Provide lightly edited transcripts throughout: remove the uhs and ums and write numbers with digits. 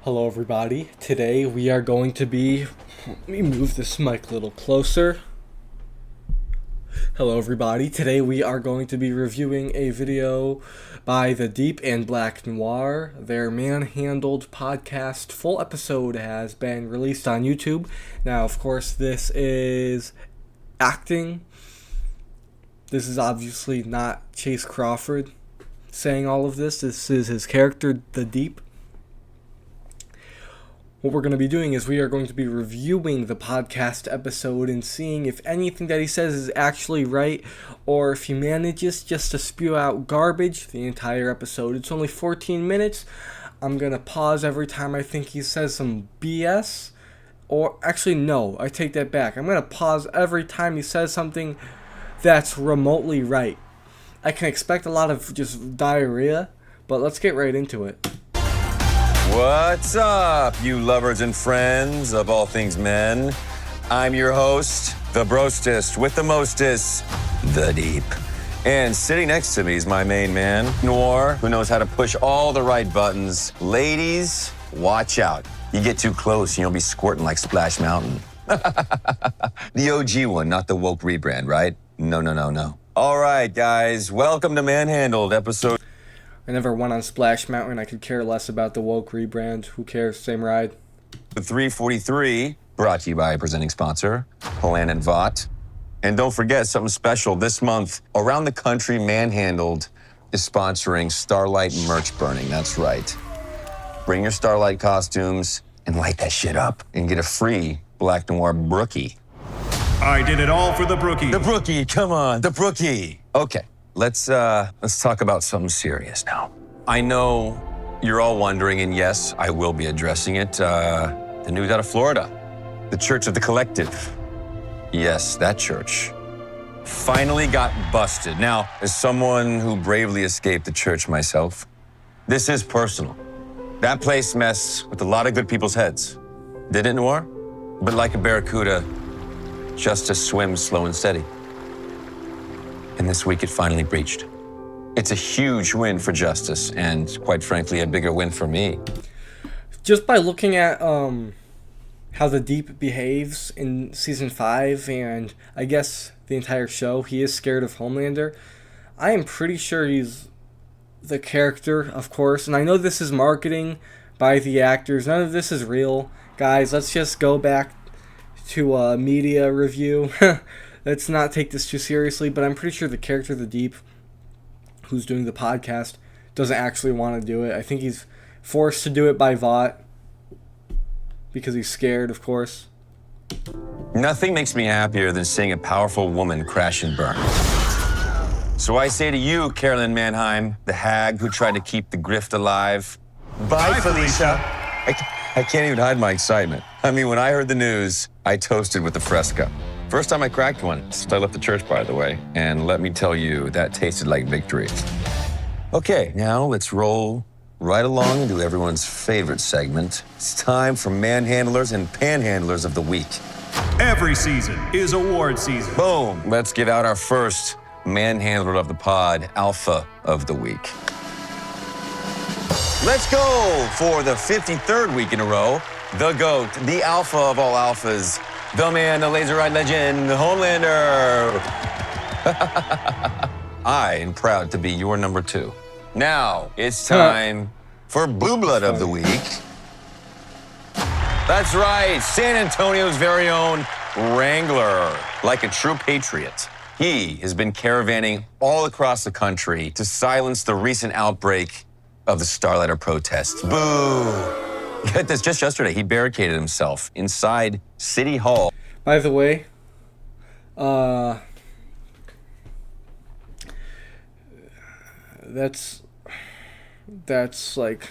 Hello everybody, today we are going to be, let me move this mic a little closer. Hello everybody, today we are going to be reviewing a video by The Deep and Black Noir. Their Manhandled podcast full episode has been released on YouTube. Now of course this is acting. This is obviously not Chase Crawford saying all of this. This is his character, The Deep. What we're going to be doing is we are going to be reviewing the podcast episode and seeing if anything that he says is actually right or if he manages just to spew out garbage the entire episode. It's only 14 minutes. I'm going to pause every time I think he says some BS. Or actually, no, I take that back. I'm going to pause every time he says something that's remotely right. I can expect a lot of just diarrhea, but let's get right into it. What's up, you lovers and friends of all things men? I'm your host, the brostest with the mostest, The Deep. And sitting next to me is my main man, Noir, who knows how to push all the right buttons. Ladies, watch out. You get too close and you'll be squirting like Splash Mountain. The OG one, not the woke rebrand, right? No. All right, guys, welcome to Manhandled, episode... I never went on Splash Mountain. I could care less about the woke rebrand. Who cares? Same ride. 343, brought to you by presenting sponsor, Vought. And don't forget something special. This month, around the country, Manhandled is sponsoring Starlight merch burning. That's right. Bring your Starlight costumes and light that shit up and get a free Black Noir brookie. I did it all for the brookie. The brookie, come on, the brookie. Okay. Let's talk about something serious now. I know you're all wondering, and yes, I will be addressing it, the news out of Florida. The Church of the Collective. Yes, that church finally got busted. Now, as someone who bravely escaped the church myself, this is personal. That place messed with a lot of good people's heads. Didn't it, Noir? But like a barracuda, justice swims slow and steady. And this week it finally breached. It's a huge win for justice, and quite frankly, a bigger win for me. Just by looking at how The Deep behaves in Season 5, and I guess the entire show, he is scared of Homelander. I am pretty sure he's the character, of course, and I know this is marketing by the actors. None of this is real. Guys, let's just go back to a media review. Let's not take this too seriously, but I'm pretty sure the character The Deep, who's doing the podcast, doesn't actually want to do it. I think he's forced to do it by Vought because he's scared, of course. Nothing makes me happier than seeing a powerful woman crash and burn. So I say to you, Carolyn Manheim, the hag who tried to keep the grift alive, bye, Felicia. I can't even hide my excitement. I mean, when I heard the news, I toasted with the Fresca. First time I cracked one since I left the church, by the way. And let me tell you, that tasted like victory. Okay, now let's roll right along into everyone's favorite segment. It's time for Manhandlers and Panhandlers of the Week. Every season is award season. Boom. Let's give out our first Manhandler of the Pod, Alpha of the Week. Let's go for the 53rd week in a row. The GOAT, the Alpha of all Alphas, the man, the laser-eyed legend, Homelander. I am proud to be your number 2. Now, it's time for Blue Blood of the Week. That's right, San Antonio's very own Wrangler. Like a true patriot, he has been caravanning all across the country to silence the recent outbreak of the Starlighter protests. Boo! Get this, just yesterday, he barricaded himself inside City Hall. By the way, that's like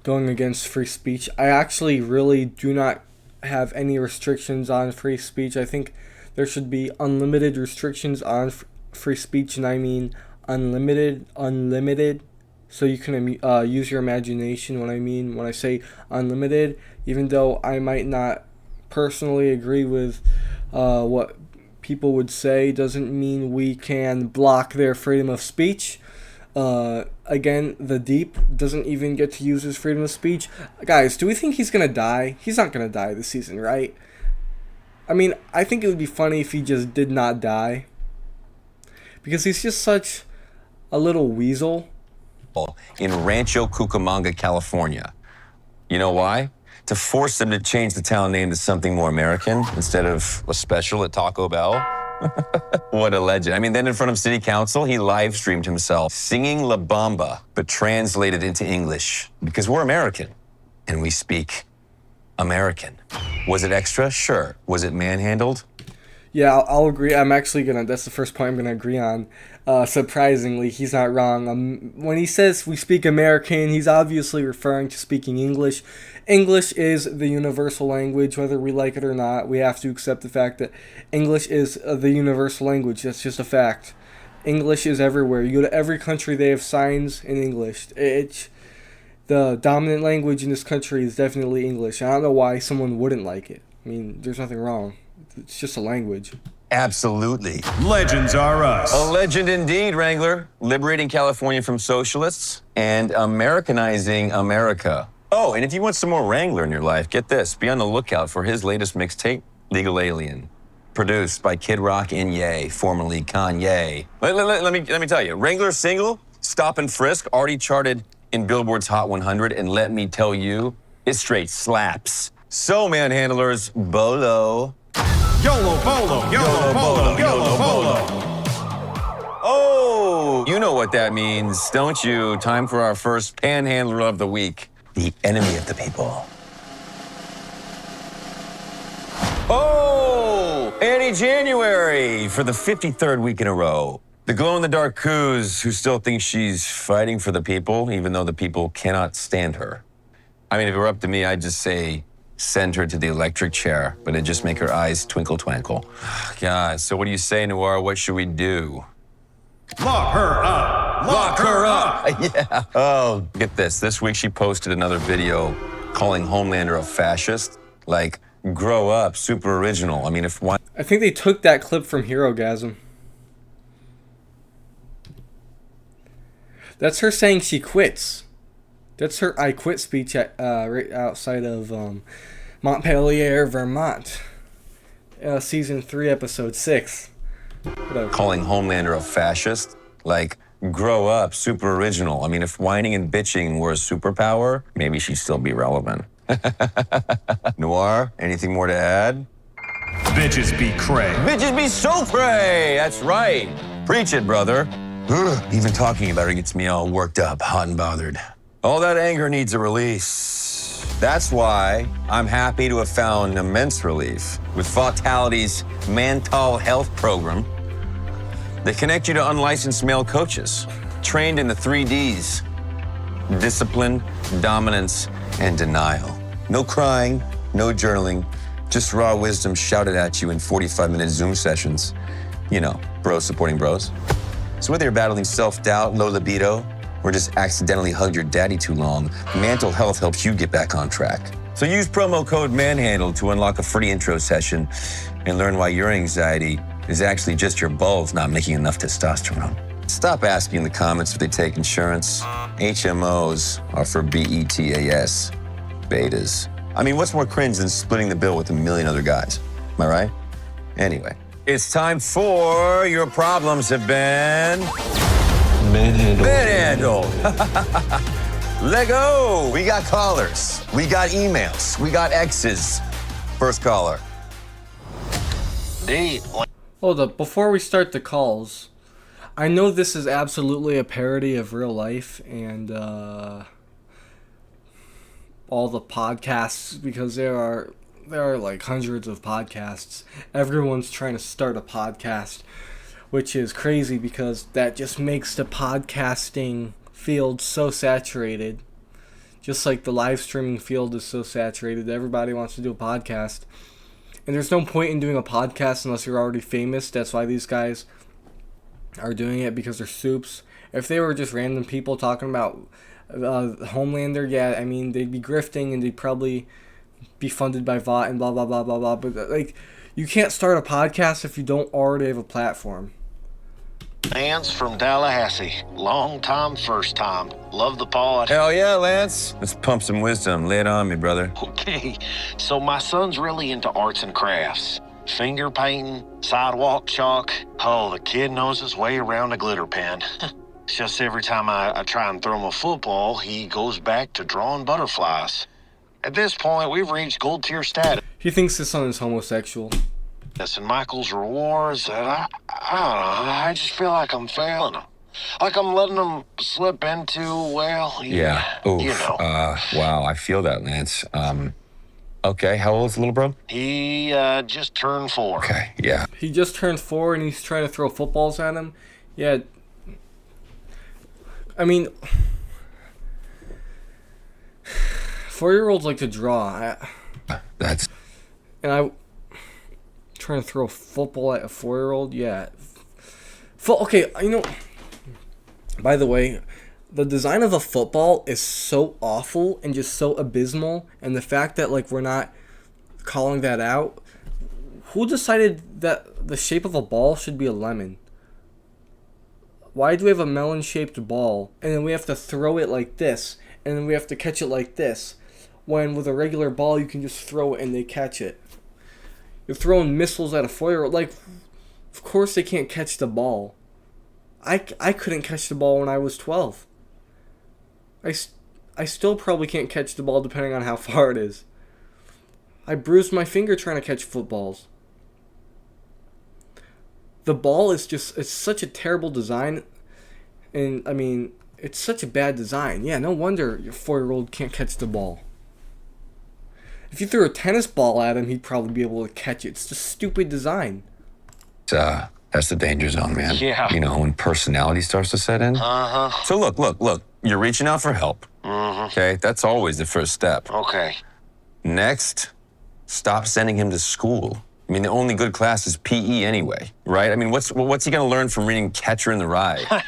going against free speech. I actually really do not have any restrictions on free speech. I think there should be unlimited restrictions on free speech, and I mean unlimited. So you can use your imagination when I say unlimited, even though I might not personally agree with what people would say, doesn't mean we can block their freedom of speech. Again, the Deep doesn't even get to use his freedom of speech. Guys, do we think he's gonna die? He's not gonna die this season, right? I mean, I think it would be funny if he just did not die. Because he's just such a little weasel. In Rancho Cucamonga, California. You know why? To force them to change the town name to something more American instead of a special at Taco Bell. What a legend. I mean, then in front of city council, he live streamed himself singing La Bamba, but translated into English because we're American and we speak American. Was it extra? Sure. Was it manhandled? Yeah, I'll agree. That's the first point I'm gonna agree on. Surprisingly, he's not wrong. When he says we speak American, he's obviously referring to speaking English. English is the universal language, whether we like it or not. We have to accept the fact that English is the universal language. That's just a fact. English is everywhere. You go to every country, they have signs in English. The dominant language in this country is definitely English. I don't know why someone wouldn't like it. I mean, there's nothing wrong. It's just a language. Absolutely. Legends are us. A legend indeed, Wrangler. Liberating California from socialists and Americanizing America. Oh, and if you want some more Wrangler in your life, get this. Be on the lookout for his latest mixtape, Legal Alien. Produced by Kid Rock and Ye, formerly Kanye. Let me tell you, Wrangler's single, Stop and Frisk, already charted in Billboard's Hot 100, and let me tell you, it straight slaps. So, Manhandlers, Bolo. YOLO Bolo, YOLO Bolo, YOLO Bolo. Oh, you know what that means, don't you? Time for our first Panhandler of the week. The enemy of the people. Oh, Annie January for the 53rd week in a row. The glow-in-the-dark coos who still thinks she's fighting for the people, even though the people cannot stand her. I mean, if it were up to me, I'd just say send her to the electric chair, but it'd just make her eyes twinkle twinkle. God, so what do you say, Noir? What should we do? Lock her up. Lock her up. Yeah. Oh, get this. This week she posted another video calling Homelander a fascist. Like, grow up, super original. I mean, if one... I think they took that clip from Herogasm. That's her saying she quits. That's her I quit speech at, right outside of Montpelier, Vermont. Season 3, episode 6. Whatever. Calling Homelander a fascist? Like, grow up, super original. I mean, if whining and bitching were a superpower, maybe she'd still be relevant. Noir, anything more to add? Bitches be cray. Bitches be so prey! That's right. Preach it, brother. Ugh, even talking about her gets me all worked up, hot and bothered. All that anger needs a release. That's why I'm happy to have found immense relief with Vaughtality's Mental Health Program. They connect you to unlicensed male coaches, trained in the 3Ds: discipline, dominance, and denial. No crying, no journaling, just raw wisdom shouted at you in 45-minute Zoom sessions. You know, bros supporting bros. So whether you're battling self-doubt, low libido, or just accidentally hugged your daddy too long, Mental Health helps you get back on track. So use promo code Manhandled to unlock a free intro session and learn why your anxiety is actually just your balls not making enough testosterone. Stop asking in the comments if they take insurance. HMOs are for BETAS, betas. I mean, what's more cringe than splitting the bill with a million other guys? Am I right? Anyway, it's time for Your Problems Have Been... Manhandled. Lego. We got callers. We got emails. We got X's. First caller. Hold up, before we start the calls, I know this is absolutely a parody of real life and all the podcasts, because there are like hundreds of podcasts. Everyone's trying to start a podcast, which is crazy because that just makes the podcasting field so saturated. Just like the live streaming field is so saturated, everybody wants to do a podcast. And there's no point in doing a podcast unless you're already famous. That's why these guys are doing it, because they're soups. If they were just random people talking about Homelander, yeah, I mean, they'd be grifting and they'd probably be funded by Vought and blah, blah, blah, blah, blah. But, like, you can't start a podcast if you don't already have a platform. Lance from Tallahassee. Long time, first time. Love the pod. Hell yeah, Lance. Let's pump some wisdom. Lay it on me, brother. Okay, so my son's really into arts and crafts. Finger painting, sidewalk chalk. Oh, the kid knows his way around a glitter pen. It's just every time I try and throw him a football, he goes back to drawing butterflies. At this point, we've reached gold tier status. He thinks his son is homosexual. And Michael's rewards, and I don't know, I just feel like I'm failing him. Like I'm letting him slip into, well, Yeah. Oof. You know. Wow, I feel that, Lance. Okay, how old is the little bro? He just turned 4. Okay, yeah. He just turned 4 and he's trying to throw footballs at him. Yeah. I mean, 4-year-olds like to draw. That's... And trying to throw a football at a 4-year-old? Yeah. Okay, you know, by the way, the design of a football is so awful and just so abysmal, and the fact that, like, we're not calling that out, who decided that the shape of a ball should be a lemon? Why do we have a melon-shaped ball, and then we have to throw it like this, and then we have to catch it like this, when with a regular ball you can just throw it and they catch it? You're throwing missiles at a 4-year-old. Like, of course they can't catch the ball. I couldn't catch the ball when I was 12. I still probably can't catch the ball depending on how far it is. I bruised my finger trying to catch footballs. The ball is just, it's such a terrible design. And, I mean, it's such a bad design. Yeah, no wonder your 4-year-old can't catch the ball. If you threw a tennis ball at him, he'd probably be able to catch it. It's just stupid design. That's the danger zone, man. Yeah. You know, when personality starts to set in. Uh-huh. So look. You're reaching out for help. Mm-hmm. Okay? That's always the first step. Okay. Next, stop sending him to school. I mean, the only good class is PE anyway, right? I mean, what's he gonna learn from reading Catcher in the Rye?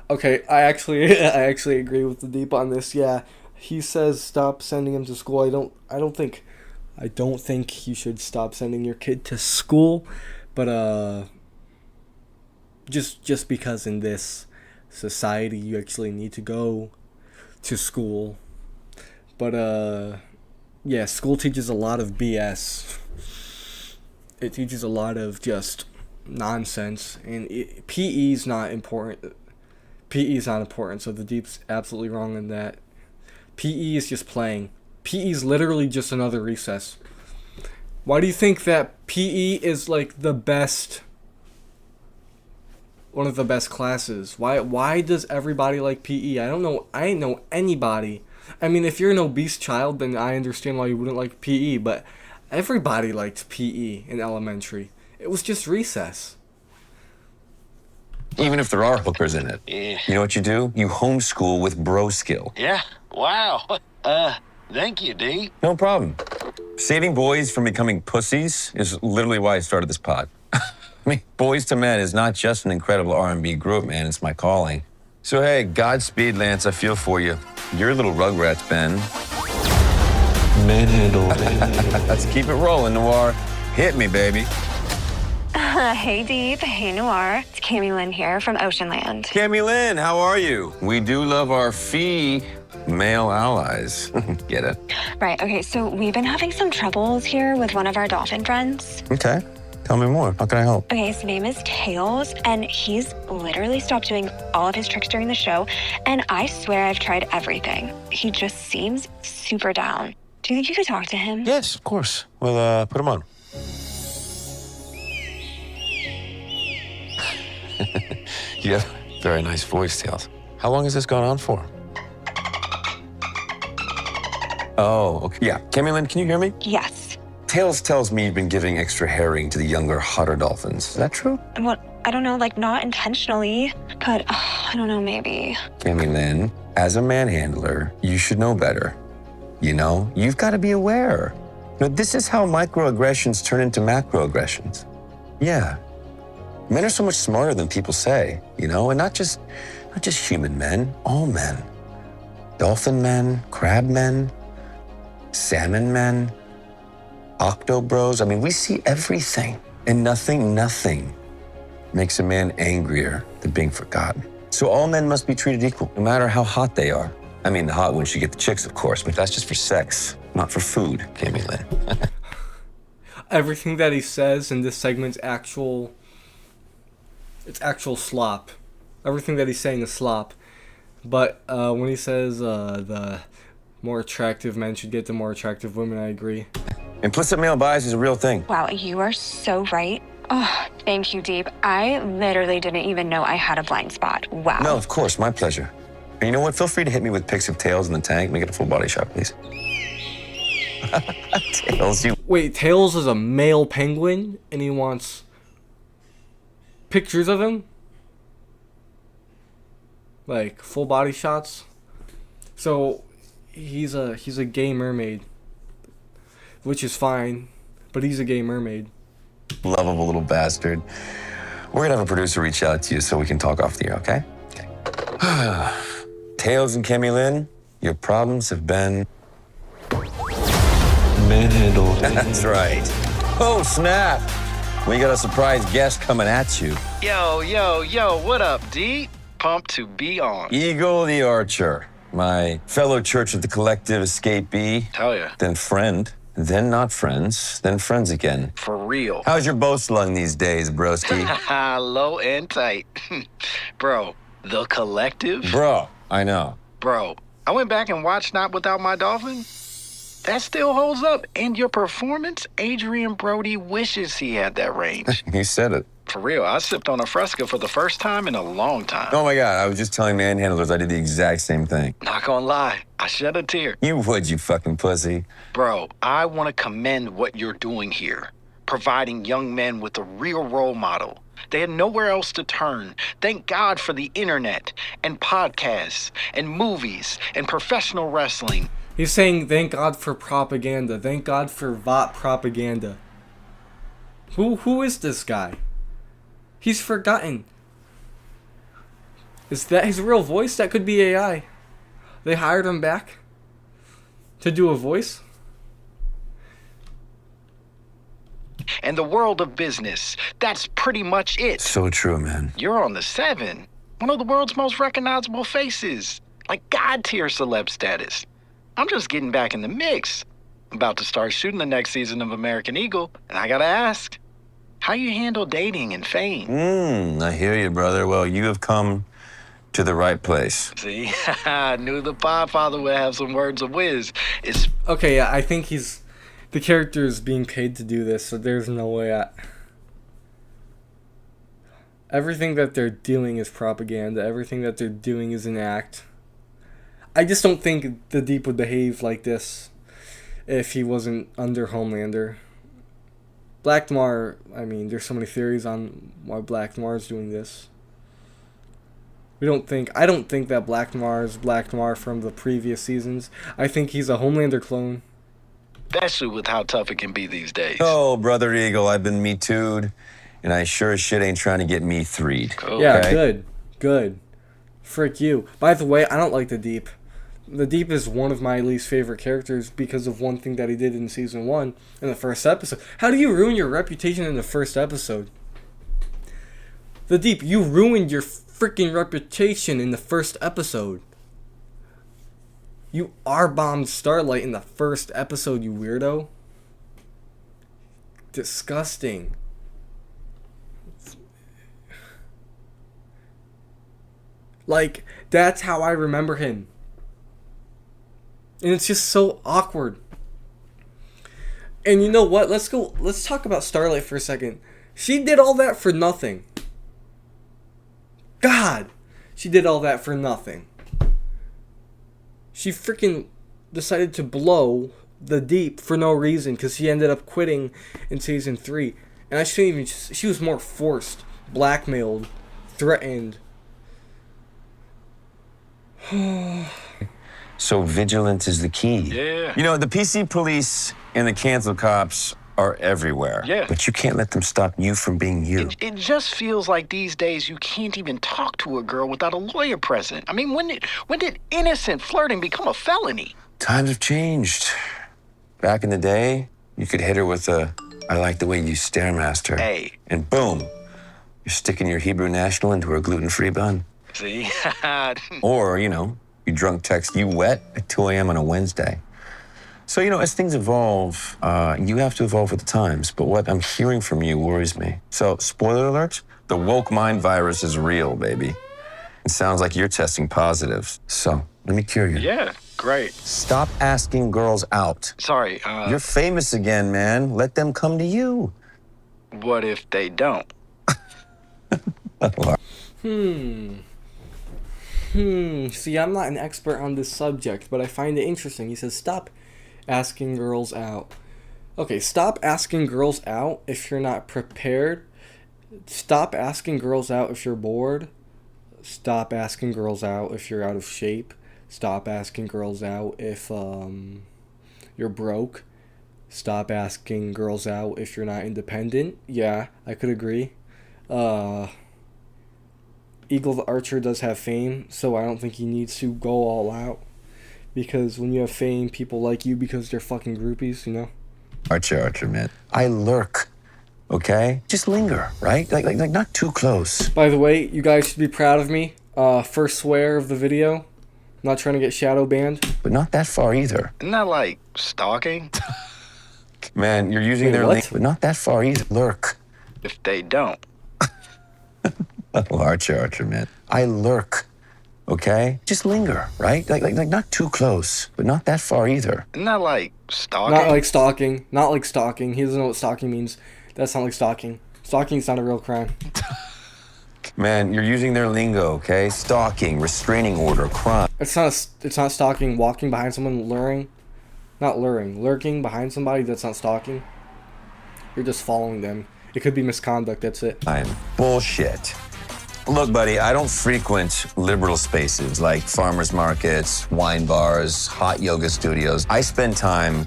Okay, I actually agree with the Deep on this. Yeah, he says stop sending him to school. I don't think you should stop sending your kid to school, but just because in this society you actually need to go to school. But yeah, school teaches a lot of BS. It teaches a lot of just nonsense, and PE's not important. PE is not important, so the Deep's absolutely wrong in that. PE is just playing. PE is literally just another recess. Why do you think that PE is like the best, one of the best classes? Why does everybody like PE? I don't know. I ain't know anybody. I mean, if you're an obese child, then I understand why you wouldn't like PE, but everybody liked PE in elementary. It was just recess. Even if there are hookers in it. Yeah. You know what you do? You homeschool with bro skill. Yeah. Wow. Thank you, D. No problem. Saving boys from becoming pussies is literally why I started this pod. I mean, Boys to Men is not just an incredible R&B group, man. It's my calling. So, hey, Godspeed, Lance. I feel for you. You're a little Rugrats, Ben. Manhandled. Let's keep it rolling, Noir. Hit me, baby. Hey, Deep. Hey, Noir. It's Cammy Lynn here from Oceanland. Cammy Lynn, how are you? We do love our male allies. Get it? Right, okay, so we've been having some troubles here with one of our dolphin friends. Okay. Tell me more. How can I help? Okay, his name is Tails, and he's literally stopped doing all of his tricks during the show, and I swear I've tried everything. He just seems super down. Do you think you could talk to him? Yes, of course. We'll put him on. You have a very nice voice, Tails. How long has this gone on for? Oh, okay. Yeah. Cammy Lynn, can you hear me? Yes. Tails tells me you've been giving extra herring to the younger, hotter dolphins. Is that true? Well, I don't know, like, not intentionally, but I don't know, maybe. Cammy Lynn, as a manhandler, you should know better. You know, you've got to be aware. You know, this is how microaggressions turn into macroaggressions. Yeah. Men are so much smarter than people say, you know, and not just human men, all men. Dolphin men, crab men, salmon men, octobros. I mean, we see everything and nothing makes a man angrier than being forgotten. So all men must be treated equal, no matter how hot they are. I mean, the hot ones, you get the chicks, of course, but that's just for sex, not for food, Kimmy Lynn. Everything that he says in this segment's actual slop. Everything that he's saying is slop. But when he says the more attractive men should get the more attractive women, I agree. Implicit male bias is a real thing. Wow, you are so right. Oh, thank you, Deep. I literally didn't even know I had a blind spot. Wow. No, of course, my pleasure. And you know what? Feel free to hit me with pics of Tails in the tank. Make it a full body shot, please. Tails, you... Wait, Tails is a male penguin, and he wants pictures of him? Like, full body shots? So, he's a gay mermaid. Which is fine, but he's a gay mermaid. Lovable little bastard. We're gonna have a producer reach out to you so we can talk off the air, okay? Okay. Tails and Kimmy Lynn, your problems have been... Manhandled. That's right. Oh, snap. We got a surprise guest coming at you. Yo, what up, D? Pumped to be on. Eagle the Archer, my fellow Church of the Collective escapee. Hell yeah. Then friend, then not friends, then friends again. For real. How's your bow slung these days, broski? Low and tight. Bro, the collective? Bro, I know. Bro, I went back and watched Not Without My Dolphin. That still holds up. And your performance, Adrian Brody wishes he had that range. You said it. For real, I sipped on a Fresca for the first time in a long time. Oh my God, I was just telling Manhandlers I did the exact same thing. Not gonna lie, I shed a tear. You would, you fucking pussy. Bro, I want to commend what you're doing here, providing young men with a real role model. They had nowhere else to turn. Thank God for the internet and podcasts and movies and professional wrestling. He's saying thank God for propaganda. Thank God for Vought propaganda. Who is this guy? He's forgotten. Is that his real voice? That could be AI. They hired him back to do a voice. And the world of business. That's pretty much it. So true, man. You're on the 7. One of the world's most recognizable faces. Like God-tier celeb status. I'm just getting back in the mix. About to start shooting the next season of American Eagle. And I gotta ask, how you handle dating and fame? I hear you, brother. Well, you have come to the right place. See, I knew the Podfather would have some words of whiz. It's Okay, yeah, I think the character is being paid to do this, so there's no way everything that they're doing is propaganda. Everything that they're doing is an act. I just don't think the Deep would behave like this if he wasn't under Homelander. Black Noir, I mean, there's so many theories on why Black Noir is doing this. I don't think that Black Noir is Black Noir from the previous seasons. I think he's a Homelander clone. especially with how tough it can be these days. Oh, Brother Eagle, I've been Me Too'd, and I sure as shit ain't trying to get Me Three'd. Cool. Yeah, Okay. good. Frick you. By the way, I don't like the Deep. The Deep is one of my least favorite characters because of one thing that he did in season 1 in the first episode. How do you ruin your reputation in the first episode? The Deep, you ruined your freaking reputation in the first episode. You R-bombed Starlight in the first episode, you weirdo. Disgusting. Like, that's how I remember him. And it's just so awkward. And you know what? Let's talk about Starlight for a second. She did all that for nothing. God! She did all that for nothing. She freaking decided to blow the Deep for no reason because she ended up quitting in season 3. And I shouldn't even... She was more forced, blackmailed, threatened. So vigilance is the key. Yeah. You know, the PC police and the cancel cops are everywhere. Yeah. But you can't let them stop you from being you. It just feels like these days you can't even talk to a girl without a lawyer present. I mean, when did innocent flirting become a felony? Times have changed. Back in the day, you could hit her with a, I like the way you stare, master. Hey. And boom, you're sticking your Hebrew National into a gluten-free bun. See? Or, you drunk text you wet at 2 a.m. on a Wednesday. So, as things evolve, you have to evolve with the times. But what I'm hearing from you worries me. So, spoiler alert, the woke mind virus is real, baby. It sounds like you're testing positive. So, let me cure you. Yeah, great. Stop asking girls out. Sorry, You're famous again, man. Let them come to you. what if they don't? See, I'm not an expert on this subject, but I find it interesting. He says, stop asking girls out. Okay, stop asking girls out if you're not prepared. Stop asking girls out if you're bored. Stop asking girls out if you're out of shape. Stop asking girls out if you're broke. Stop asking girls out if you're not independent. Yeah, I could agree. Eagle the Archer does have fame, so I don't think he needs to go all out. Because when you have fame, people like you because they're fucking groupies, Archer, man. I lurk, okay? Just linger, right? Like not too close. By the way, you guys should be proud of me. First swear of the video. I'm not trying to get shadow banned. But not that far either. Isn't that like stalking? Man, you're using their what? link, but not that far either. Lurk. If they don't. Archer, man. I lurk, okay? Just linger, right? Like not too close, but not that far either. Isn't that like stalking? Not like stalking. Not like stalking. He doesn't know what stalking means. That's not like stalking. Stalking's not a real crime. Man, you're using their lingo, okay? Stalking, restraining order, crime. It's not stalking. Walking behind someone, lurking behind somebody. That's not stalking. You're just following them. It could be misconduct. That's it. I'm bullshit. Look, buddy, I don't frequent liberal spaces like farmers markets, wine bars, hot yoga studios. I spend time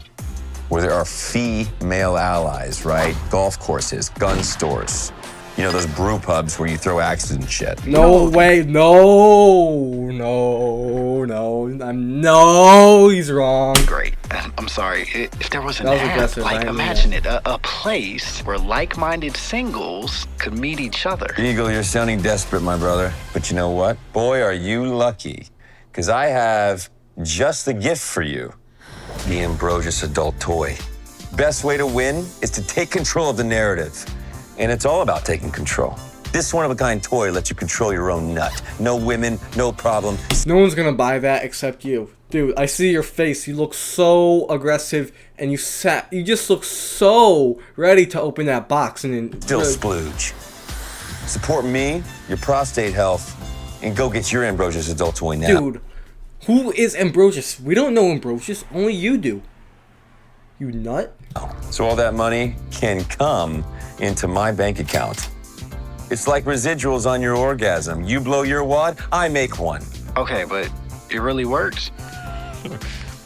where there are female allies, right? Golf courses, gun stores. Those brew pubs where you throw axes and shit. No way. No. He's wrong. Great. I'm sorry. If there was an That was app, aggressive. I like didn't mean imagine it, a place where like-minded singles could meet each other. Eagle, you're sounding desperate, my brother. But you know what? Boy, are you lucky. Because I have just the gift for you. The Ambrosius adult toy. Best way to win is to take control of the narrative. And it's all about taking control. This one-of-a-kind toy lets you control your own nut. No women, no problem. No one's gonna buy that except you. Dude, I see your face. You look so aggressive, and you just look so ready to open that box and then... Still splooge. Support me, your prostate health, and go get your Ambrosius adult toy now. Dude, who is Ambrosius? We don't know Ambrosius. Only you do. You nut? So all that money can come into my bank account. It's like residuals on your orgasm. You blow your wad, I make one. Okay, but it really works.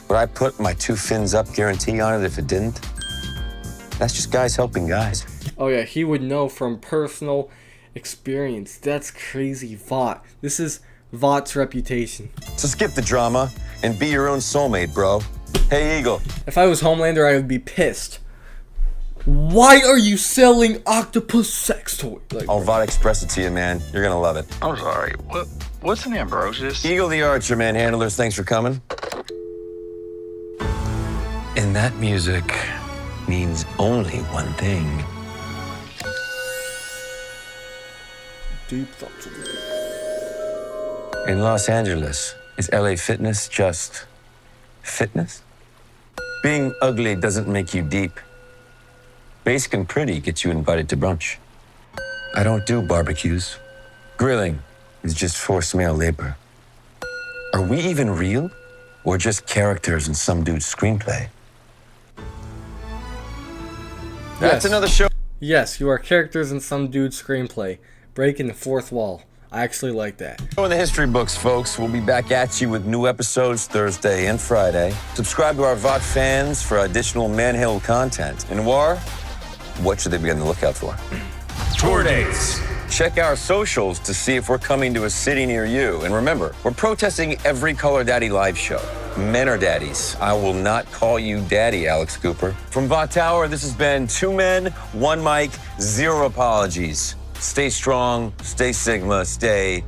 Would I put my 2 fins up guarantee on it if it didn't? That's just guys helping guys. Oh yeah, he would know from personal experience. That's crazy, Vought. This is Vought's reputation. So skip the drama and be your own soulmate, bro. Hey, Eagle. If I was Homelander, I would be pissed. Why are you selling octopus sex toys? I'll Vought express it to you, man. You're gonna love it. I'm sorry. What's an Ambrosius? Eagle the Archer, Manhandlers, thanks for coming. And that music means only one thing. Deep thoughts. In Los Angeles, is LA fitness just fitness? Being ugly doesn't make you deep. Basic and pretty gets you invited to brunch. I don't do barbecues. Grilling is just forced male labor. Are we even real? Or just characters in some dude's screenplay? That's another show. Yes, you are characters in some dude's screenplay. Breaking the fourth wall. I actually like that. In the history books, folks. We'll be back at you with new episodes Thursday and Friday. Subscribe to our Vought fans for additional Manhandled content. And War, what should they be on the lookout for? Tour dates. Check our socials to see if we're coming to a city near you. And remember, we're protesting every Color Daddy live show. Men are daddies. I will not call you daddy, Alex Cooper. From Vought Tower, this has been 2 men, 1 mic, 0 apologies. Stay strong, stay Sigma, stay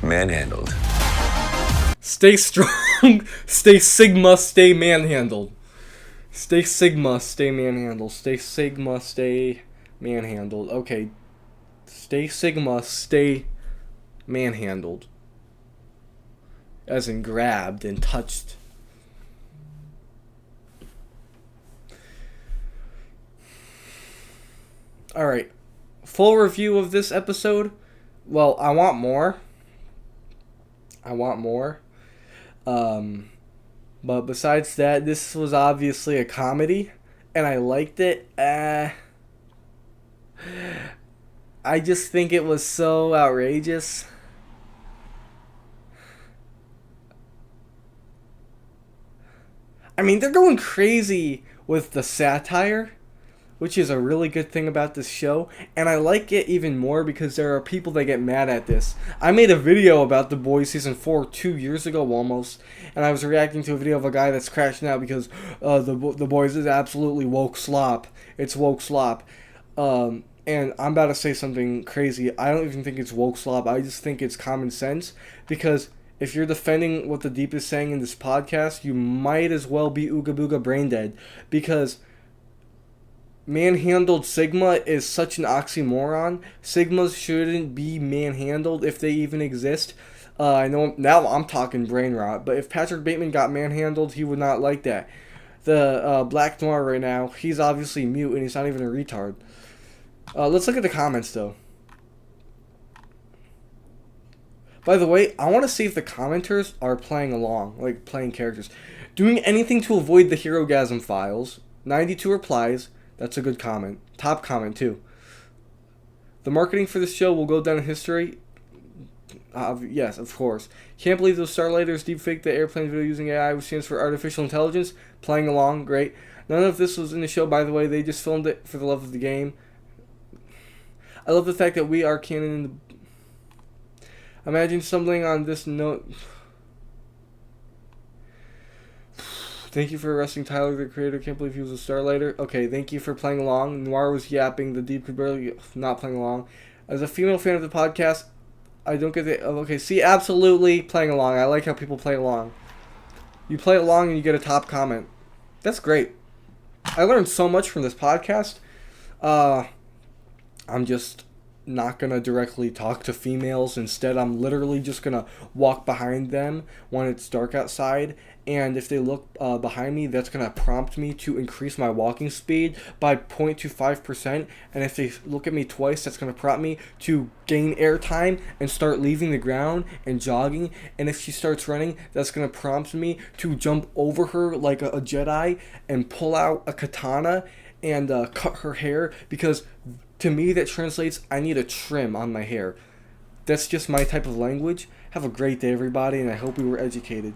manhandled. Stay strong, stay Sigma, stay manhandled. Stay Sigma, stay manhandled. Stay Sigma, stay manhandled. Okay. Stay Sigma, stay manhandled. As in grabbed and touched. Alright. Full review of this episode. Well, I want more. But besides that, this was obviously a comedy, and I liked it. I just think it was so outrageous. I mean, they're going crazy with the satire, which is a really good thing about this show, and I like it even more because there are people that get mad at this. I made a video about The Boys Season 4 2 years ago almost, and I was reacting to a video of a guy that's crashing out because The Boys is absolutely woke slop. It's woke slop. And I'm about to say something crazy. I don't even think it's woke slop. I just think it's common sense, because if you're defending what the Deep is saying in this podcast, you might as well be Ooga Booga brain dead, because manhandled Sigma is such an oxymoron. Sigmas shouldn't be manhandled if they even exist. I know now I'm talking brain rot, but if Patrick Bateman got manhandled, he would not like that. The Black Noir right now, he's obviously mute and he's not even a retard. Let's look at the comments though. By the way, I want to see if the commenters are playing along, like playing characters. Doing anything to avoid the Herogasm files. 92 replies. That's a good comment. Top comment, too. The marketing for this show will go down in history. Yes, of course. Can't believe those Starlighters deepfaked the airplane video using AI, which stands for Artificial Intelligence. Playing along, great. None of this was in the show, by the way. They just filmed it for the love of the game. I love the fact that we are canon in the... Imagine stumbling on this note. Thank you for arresting Tyler, the creator. Can't believe he was a Starlighter. Okay, thank you for playing along. Noir was yapping. The Deep could barely not playing along. As a female fan of the podcast, I don't get the... Okay, see, absolutely playing along. I like how people play along. You play along and you get a top comment. That's great. I learned so much from this podcast. I'm just not going to directly talk to females. Instead, I'm literally just going to walk behind them when it's dark outside. And if they look behind me, that's going to prompt me to increase my walking speed by 0.25%. And if they look at me twice, that's going to prompt me to gain airtime and start leaving the ground and jogging. And if she starts running, that's going to prompt me to jump over her like a Jedi and pull out a katana and cut her hair, because to me that translates, I need a trim on my hair. That's just my type of language. Have a great day, everybody, and I hope we were educated.